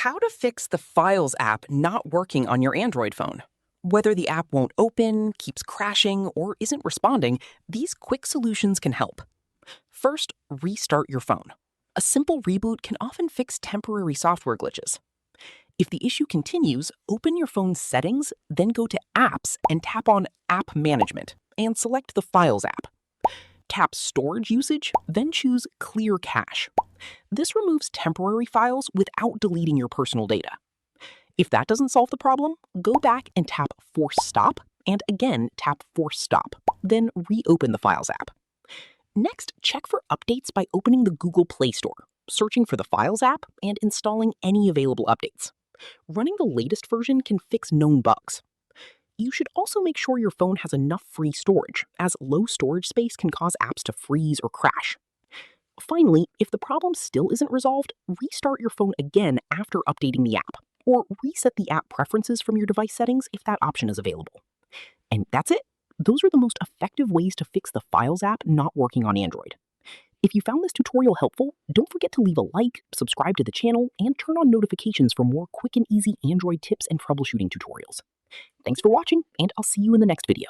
How to fix the Files app not working on your Android phone. Whether the app won't open, keeps crashing, or isn't responding, these quick solutions can help. First, restart your phone. A simple reboot can often fix temporary software glitches. If the issue continues, open your phone's settings, then go to Apps and tap on App Management and select the Files app. Tap Storage Usage, then choose Clear Cache. This removes temporary files without deleting your personal data. If that doesn't solve the problem, go back and tap Force Stop, and again tap Force Stop, then reopen the Files app. Next, check for updates by opening the Google Play Store, searching for the Files app, and installing any available updates. Running the latest version can fix known bugs. You should also make sure your phone has enough free storage, as low storage space can cause apps to freeze or crash. Finally, if the problem still isn't resolved, restart your phone again after updating the app, or reset the app preferences from your device settings if that option is available. And that's it. Those are the most effective ways to fix the Files app not working on Android. If you found this tutorial helpful, don't forget to leave a like, subscribe to the channel, and turn on notifications for more quick and easy Android tips and troubleshooting tutorials. Thanks for watching, and I'll see you in the next video.